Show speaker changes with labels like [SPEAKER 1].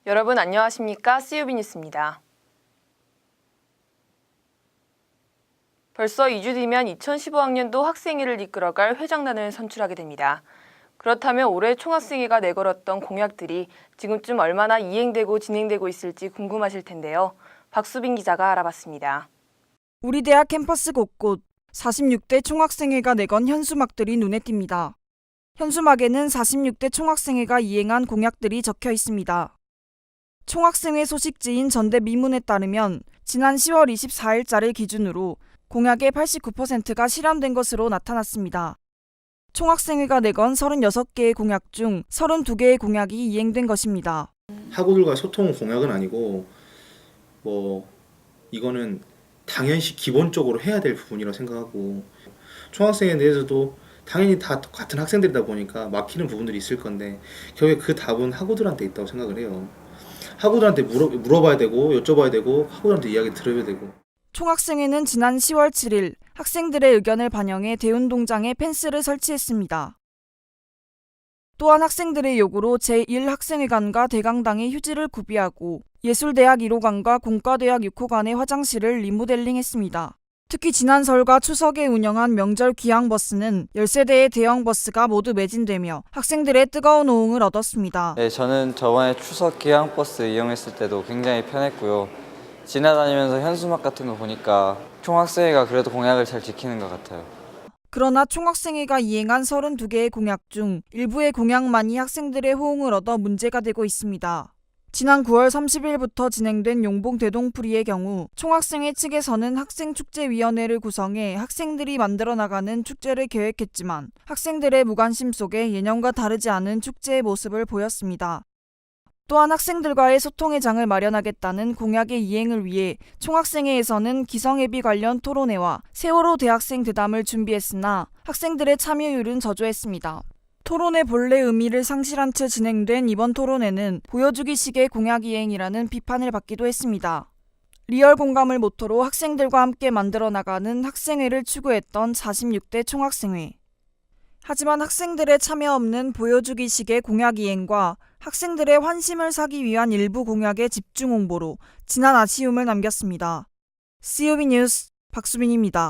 [SPEAKER 1] 여러분 안녕하십니까? CUB 뉴스입니다. 벌써 2주 뒤면 2015학년도 학생회를 이끌어갈 회장단을 선출하게 됩니다. 그렇다면 올해 총학생회가 내걸었던 공약들이 지금쯤 얼마나 이행되고 진행되고 있을지 궁금하실 텐데요. 박수빈 기자가 알아봤습니다.
[SPEAKER 2] 우리 대학 캠퍼스 곳곳 46대 총학생회가 내건 현수막들이 눈에 띕니다. 현수막에는 46대 총학생회가 이행한 공약들이 적혀 있습니다. 총학생회 소식지인 전대미문에 따르면 지난 10월 24일자를 기준으로 공약의 89%가 실현된 것으로 나타났습니다. 총학생회가 내건 36개의 공약 중 32개의 공약이 이행된 것입니다.
[SPEAKER 3] 학우들과 소통 공약은 아니고 이거는 당연시 기본적으로 해야 될 부분이라고 생각하고, 총학생회에 대해서도 당연히 다 같은 학생들이다 보니까 막히는 부분들이 있을 건데 결국에 그 답은 학우들한테 있다고 생각을 해요. 학우들한테 물어봐야 되고 여쭤봐야 되고 학우들한테 이야기 들어야 되고.
[SPEAKER 2] 총학생회는 지난 10월 7일 학생들의 의견을 반영해 대운동장에 펜스를 설치했습니다. 또한 학생들의 요구로 제1학생회관과 대강당의 휴지를 구비하고 예술대학 1호관과 공과대학 6호관의 화장실을 리모델링했습니다. 특히 지난 설과 추석에 운영한 명절 귀향버스는 10세대의 대형 버스가 모두 매진되며 학생들의 뜨거운 호응을 얻었습니다.
[SPEAKER 4] 네, 저는 저번에 추석 귀향버스 이용했을 때도 굉장히 편했고요. 지나다니면서 현수막 같은 거 보니까 총학생회가 그래도 공약을 잘 지키는 것 같아요.
[SPEAKER 2] 그러나 총학생회가 이행한 32개의 공약 중 일부의 공약만이 학생들의 호응을 얻어 문제가 되고 있습니다. 지난 9월 30일부터 진행된 용봉 대동풀이의 경우 총학생회 측에서는 학생축제위원회를 구성해 학생들이 만들어 나가는 축제를 계획했지만 학생들의 무관심 속에 예년과 다르지 않은 축제의 모습을 보였습니다. 또한 학생들과의 소통의 장을 마련하겠다는 공약의 이행을 위해 총학생회에서는 기성예비 관련 토론회와 세월호 대학생 대담을 준비했으나 학생들의 참여율은 저조했습니다. 토론의 본래 의미를 상실한 채 진행된 이번 토론회는 보여주기식의 공약 이행이라는 비판을 받기도 했습니다. 리얼 공감을 모토로 학생들과 함께 만들어 나가는 학생회를 추구했던 46대 총학생회. 하지만 학생들의 참여 없는 보여주기식의 공약 이행과 학생들의 환심을 사기 위한 일부 공약의 집중 홍보로 지난 아쉬움을 남겼습니다. CUB 뉴스 박수빈입니다.